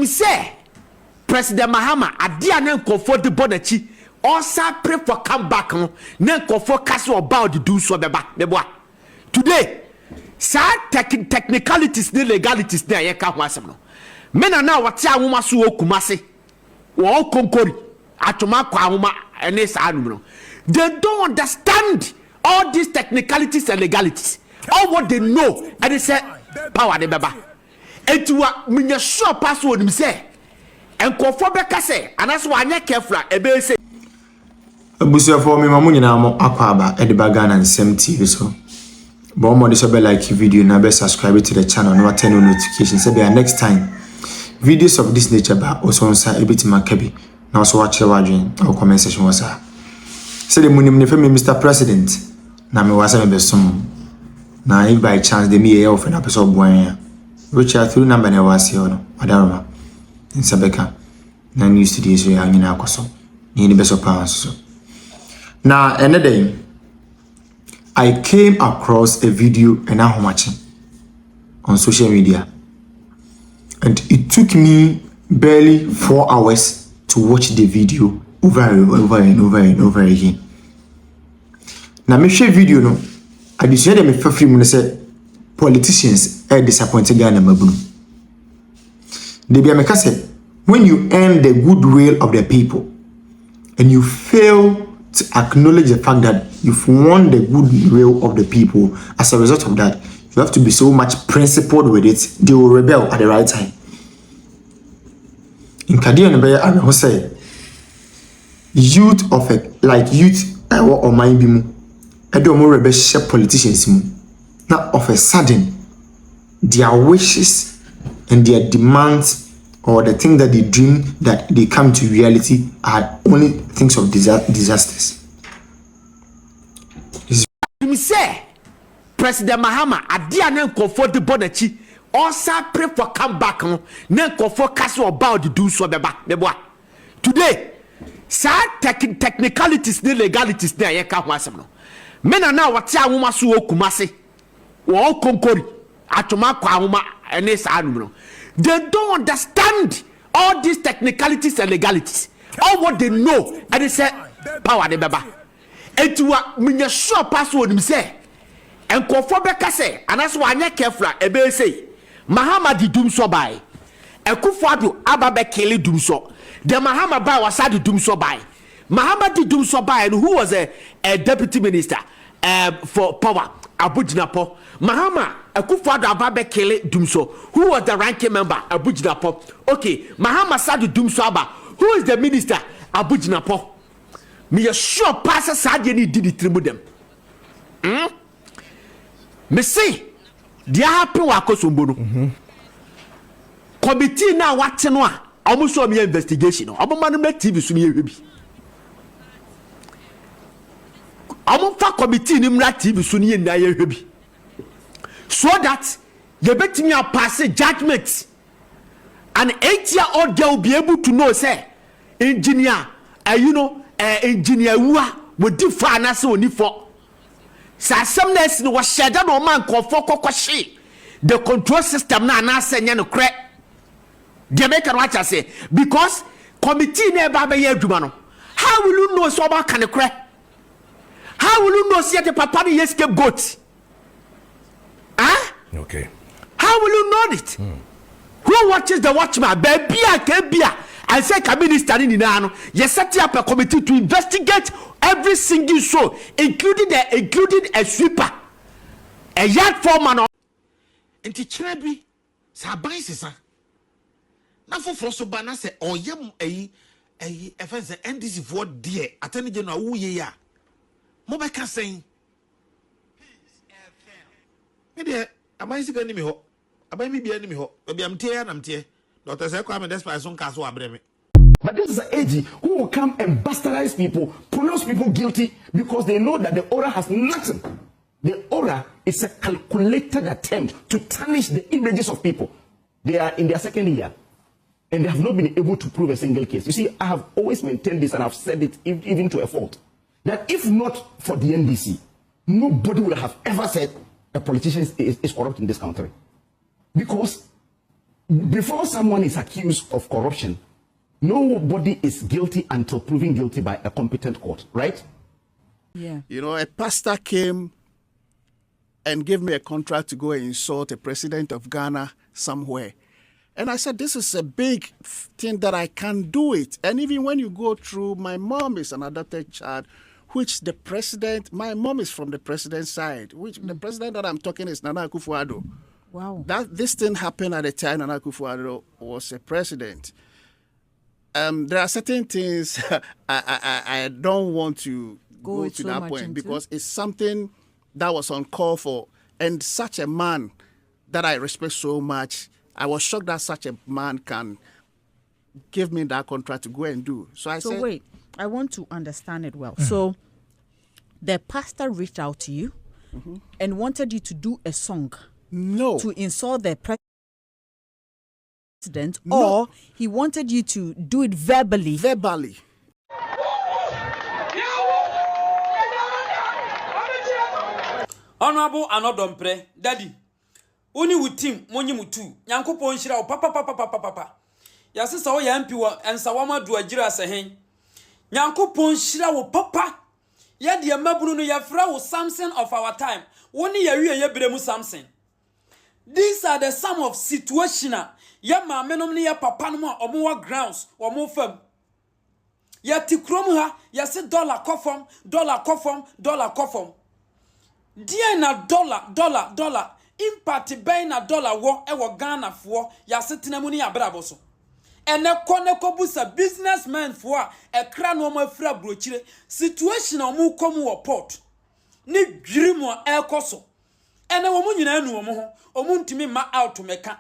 me say President Mahama adia na nkofo de bonachi also pray for come back no na nkofo castle about the do so beba today sa technicalities ne legalities na ye ka ho asem no me na wate awoma so okumase wo konkori atoma kwa awoma ene sa anum no they don't understand all these technicalities and legalities all what they know and they say power de beba etuwa minya sure password nim say enkofo beka say anaso anya careful ebe say abusia for me mamu nyina mo akwaba ediba Ghana nsem TV so but more this be like video na be subscribe to the channel no turn on notifications say be next time videos of this nature ba also nsa ebitima kabi na also watch the wadwen or comment section wasa say the munim ne femi Mr. President na me wasa me besom na if by chance de me e ofe na person boan which are through number na wasi ono adaroma nsabeka na news today so ya nyina akoso ni beso pa so now another day I came across a video and now watching on social media and it took me barely 4 hours to watch the video over and over again. Now me share video no I decided me for free when say politicians are disappointed Ghana mabunu. They be make say when you earn the goodwill of the people and you fail to acknowledge the fact that you've won the goodwill of the people, as a result of that, you have to be so much principled with it, they will rebel at the right time. In Kadian Bay, I will say, youth of it, like youth or mind bimu, I don't more rebel politicians, now of a sudden, their wishes and their demands or the thing that they dream that they come to reality are only things of disasters. Me say President Mahama adia na nkofo de bonachi also pray for come back no na nkofo castle about the do so beba today sa technicalities ne legalities na ye ka ho asem no me na wate awoma so okumase wo konkori atoma kwa awoma ene sa anum no they don't understand all these technicalities and legalities all what they know and they say power de beba etuwa minya sure password nim say enkofo beka say anaso anya careful ebe say Mahama di dum so bai ekufo ado aba be kele dum so the Mahama bai was di dum so bai Mahama di dum so bai who was a deputy minister for power Abu Jinapor Mahama ekufo ado aba be kele dum so who was the ranking member Abu Jinapor okay Mahama sadu dum so aba who is the minister Abu Jinapor me sure pass sadie ni did it remove them me say dia happen wa kosombo no committee na wate no a omuso me investigation no oboma no TV so me hwebi fa committee ni mra TV so ne na ye hwebi so that you betimi a pass judgment an 8-year-old girl will be able to know say engineer engineer wua we differ na se oni for sa semness no was sheda no man konfo kokoshe the control system na se nya no kre de make an watch say because committee na ba be aduma no how will you know so about can kre how will you know see the papa the escape goat okay how will you know it who watches the watchman baby akebia I say minister in Nano, you set up a committee to investigate every single soul, including a sweeper, a yard foreman. And the Chenabi, Sabai Sisa. Now for Frosso Banana say, oh, yam a FS NDC for dear, Attorney General, who ye are. Mobile saying, maybe I might see enemy ho. I might be enemy ho. Maybe I'm tear. Dr. Sekwame despise on Castle Abreme. But this is an AG who will come and bastardize people, pronounce people guilty because they know that the aura has nothing. The aura is a calculated attempt to tarnish the images of people. They are in their second year and they have not been able to prove a single case. You see, I have always maintained this and I've said it even to a fault. That if not for the NDC, nobody would have ever said a politician is corrupt in this country. Because before someone is accused of corruption, nobody is guilty until proven guilty by a competent court, right? Yeah. You know, a pastor came and gave me a contract to go and insult a president of Ghana somewhere. And I said, this is a big thing that I can't do it. And even when you go through, my mom is an adopted child, which the president, my mom is from the president's side, which the president that I'm talking is Nana Akufo-Addo. Wow. This thing happened at the time Nana Akufo-Addo was a president. There are certain things I don't want to go to that point because it's something that was uncalled for. And such a man that I respect so much, I was shocked that such a man can give me that contract to go and do. So I said... wait, I want to understand it well. So the pastor reached out to you and wanted you to do a song. No. To insult the president, No. or he wanted you to do it verbally. Verbally. Honorable Anodompre, Daddy. Uni with team, Moni Mutu, Yanko Ponshira, papa. Yasisa o yampiwa, and Sawama do a jira sahin. Yanko Ponshira, papa. Yadi a mabunu yafra Samson of our time. Woni ya bremu Samson. These are the sum of situational. Ya ma menom ni ya papa no ma omo grounds, omo fam. Ya tikrom ha, ya se dollar kofom. Dia na dollar. Impact bay na dollar wo ewo Ghana fo ya setena mu ni abrabo so. Ene ko busa businessman fo a ekra no ma fra brochire situation omu komu wo port. Ni dwirimu a ekoso. Ene wo mu nyina anu omu ho, omu ntimi ma out meka.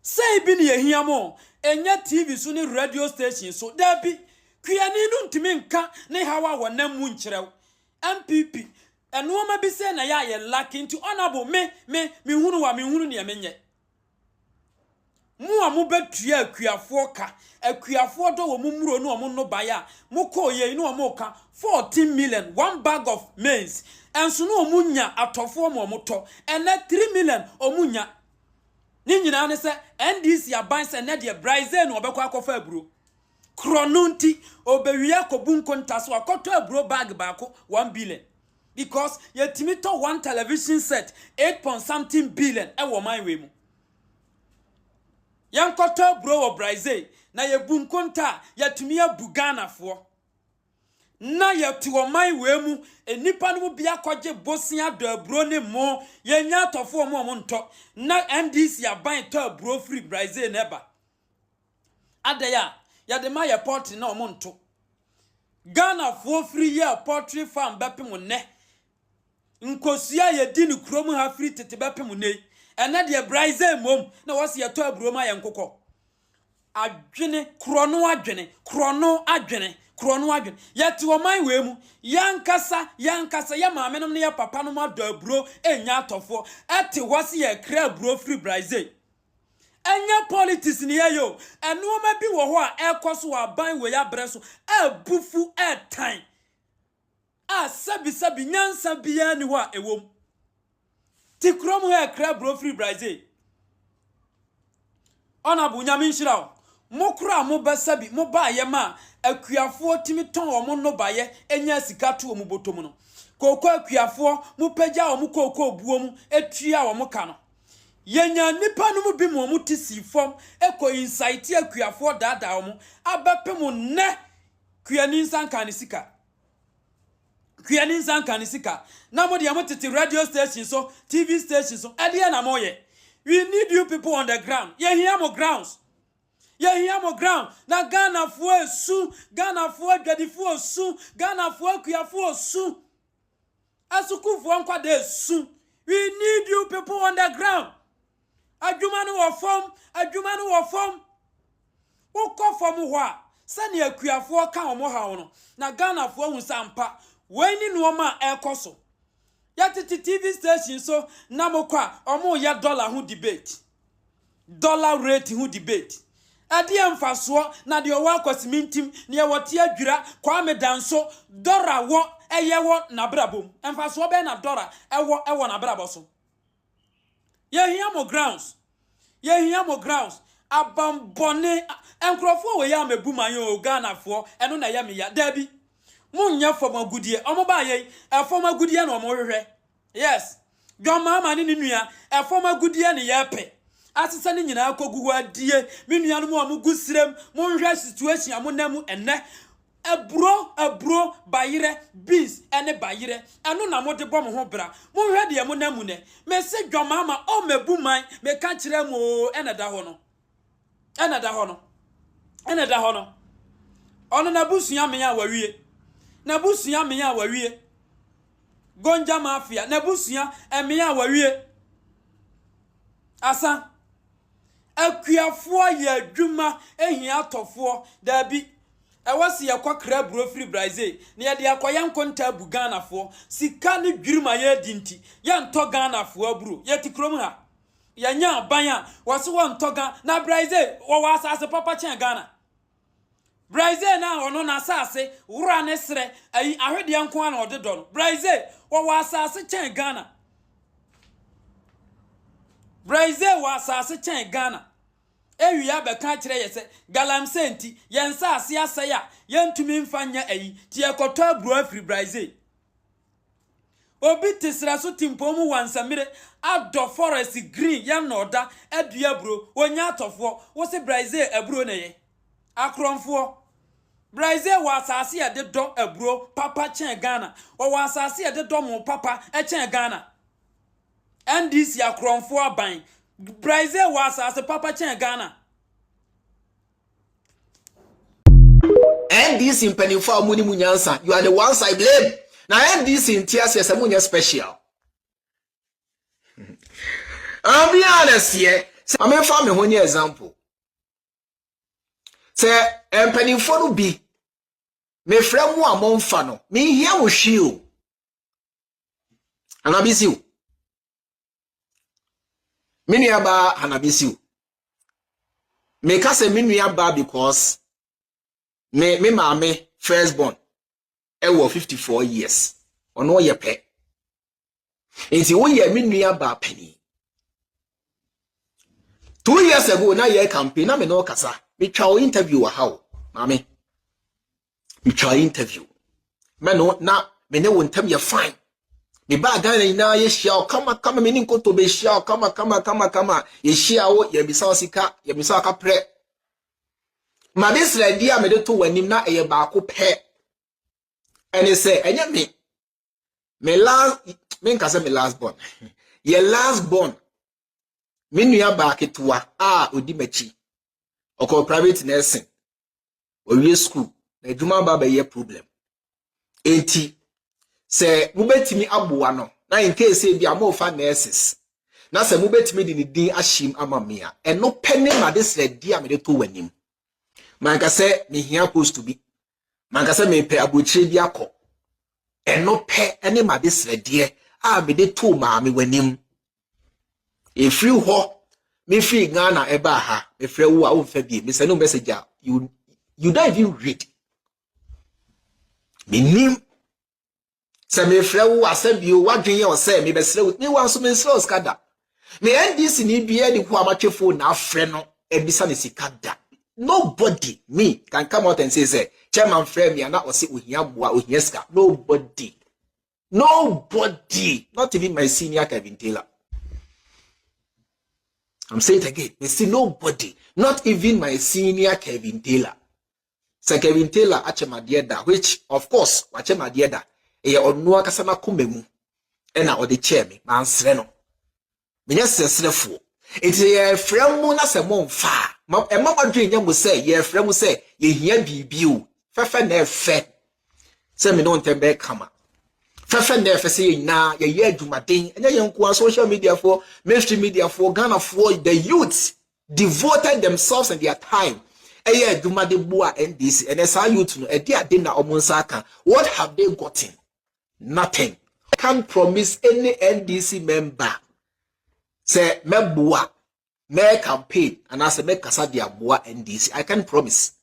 Say bi ni ehia mo, enya TV so ni radio station so dabi kuani nu ntimi nka ne hawa wonam mu nkirew. MPP and woman be saying na ya lacking to honorable me hunu ni amenye. Mu amu betua akuafo ka akuafo do wo mumuro no omo no baya mu ko ye no omo ka 14 million one bag of maize enso no omunya atofo mo to and 3 million omunya ni nyina ne se NDC aban se na de brize no obekwa akofa aburo kronunti obewia kobunko ntaso akoto aburo bag baako 1 billion. Because ye timito one television set 8.something billion ewo man we mu. Yankoto bro wo Brazil na ye bunkonta ye tumia bugana fo. Na ye tuwo man we mu enipa no bia koje bosia do bro ne mo ye nya tofo mo nto na NDC aban to bro free Brazil neba. Adaya ya de ma ye port na mo nto. Ghana fo free ye poultry farm bepem ne. Nkosia ye di ni krom ha free tete bepem ne. Ena de Brazil mom na wose ye to aburo ma ye nkokọ. Adwene krono adwene. Yet wo man we mu yankasa ya maamenom ne ya papa no ma do aburo enya atofo ete wose ye kra aburo free Brazil. Enya politics ni yo eno ma bi wo ho a ekoso aban we ya breso abufu time sabi nyansa bia ni ho a ewom ti krom ho kra bro free Brazil ona bu nyame nhira o mokura mo basabi mo ba ye ma akuafo timi ton o no baye enya sika to o mu botom no koko akuafo mo pagya o mu koko buo mu etua o mo ka no yenya nipa no mu bi mo tisi fom eko insight akuafo dada o mu abapem ne kuani nsanka ni sika na mo de amotete radio station so TV station so ade na mo ye we need you people on the ground ye hear mo grounds na Ghana fo esu Ghana fo adwadifo esu Ghana fo akuafo esu asukufo nkwade esu we need you people on the ground adwuma no wo fom ukọ fom ho a sane akuafo ka omo ha no na Ghana fo hu sampa weni no ma ekoso ya TV station so na mokwa omo ya dollar hu debate dollar rate hu debate ade emfaso na de owo akosimintim ne ye wote adwira kwa medanso dora wo eyewo na brabom emfaso be na dora ewo na brabo so ye hia mo grounds ye hia mo grounds abambone enkrofo we ya mebu man yo Ghana fo eno na ya me ya dabi munya fom agudie omo ba ye efom agudie na omo hwehwe yes dwoma ma ne nua efom agudie ne ye pe asesa ne nyina akogugu adie me nua no mo amugu sirem mo hwehwe situation amonam enne ebro bayire beans ene bayire eno na mo de bom ho bra mo hwehwe de amonam ne me se dwoma ma o mebu man me ka kire mo ene da ho no ono na busua me ya wawie na busua me ya wawie gonja mafia na busua me ya wawie asa akuafo ya adwuma ehia atofo dabi ewasi yakwa bro free Brazil na ye de akoya nkonta bu Ghana fo sika ne dwirima ye dinti ye nto Ghana fo aburo ye tikrom ha ya nya banya wase won toga na Brazil wo asase papa chen Ghana Brazil na ono na asase wura ne sere ayi ahwede nko na odedo no Brazil wo asase chen Ghana Brazil wo asase chen Ghana ewia be ka kire yese galamsenti yensa ase asaya yentumi mfanya ayi ti ekoto aburo afri Brazil obi tisra so timpomu wansamire ado forest green ya noda adua bro onya atofo wo se Brazil aburo na ye akronfo Brazil wa asase ya de do aburo papa chen Ghana wa asase ya de do mo papa chen Ghana NDC akronfo aban Brazil wa asase papa chen Ghana NDC mpanimfo amuni munyansa you are the ones I blame. Now NDC in tears yes amunya special. I'll be honest here. I'm a family one example. Say mpanimfo no bi me frɛ mu amonfa no me hia wo hwi o. Anabisi o. Me nua ba anabisi o. Me ka say me nua ba because me maame firstborn ewo 54 years ono ye pe enti wo ye me nua ba pani 2 years ago na ye campaign na me no kasa me twa interview wa how maame me twa interview me no na me ne wo ntam ye fine me ba Ghana na ye hia kama me ni nkoto be hia kama ye hia wo ye bisa osika ye bisa aka pre ma this ready a me de to wanim na eye ba ko pe ene say enye me last born ye last born me nua ba ketua odi machi oko private nursing owie school na adwuma ba ye problem enti se mubetimi aboa no na in case e bia mo fa nurses na se mubetimi di ni din ahim amamia eno pene ma this ready a me de to wanim manka se me hia post to be manka se me pe abochire bi akọ eno pe ene ma this ready a me de to ma me wanim e free ho me free Ghana eba ha me free wo a wo fa bi me se no message a you don't even read me nim se me free wo asem bi o wadwen ye o se me be sre me wan so me sre skada me NDC ni bi e di ko amatwefo na afre no ebisa ne sikada. Nobody me can come out and say chairman frame me and na o se ohia boa ohia ska. Nobody, not even my senior Kevin Taylor. I'm saying it again. Me see nobody, not even my senior Kevin Taylor. So Kevin Taylor achema dieda, which of course achema dieda e onu akasa na kumemu e na odi chair me man sre no me nya sesrefo enti ye frem mu na se mo mfa e mama dwen nya mo se ye frem mu se ye hia bibi o fefe na efe se me no ntembe kama fefe na efe se ye na ye adwumaden enya ye nko social media for mainstream media for Ghana for the youth devoted themselves and their time eye adwumade boa NDC and esa youth no e dia ade na omonsa aka. What have they gotten? Nothing. Can't promise any NDC member say meboa me campaign and as me kasa dia boa NDC. I can't promise.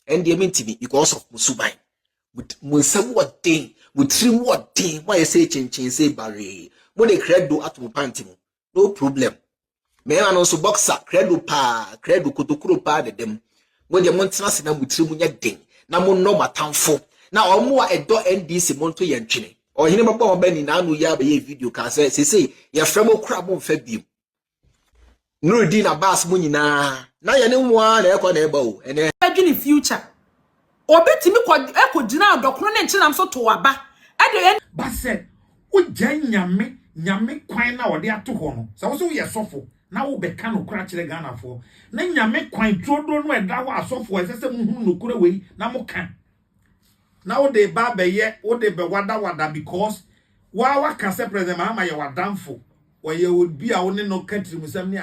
NDC mean to me because of musubai with musem what thing with trim what thing why say chin say bare mo de credo at mo panty mo no problem me ano so boxer credo kotokuro pa de dem mo de montena se na mutiri mu nya den na mo no matamfo na omo a edo NDC monto ye ntwene ohene baba oba ni na anu ya ba ye video ka se ye frem okura mo mfa biem Nurudin Abbas mu nyina na ye ne mu a na ekọ na eba o ene adwini future obetimi ko gina adokro ne nkyinam so to waba ade ba se o nyame kwan na ode ato ho no se wo so ye sofo na wo beka no kura kire Ghana fo na nyame kwan todo no eda ho asofo esese mu hu no kura wei na mo kan na wo de ba be ye wo de be wada because wa ka se president Mahama ye wadamfo wo ye would be a wo ne no country musam ni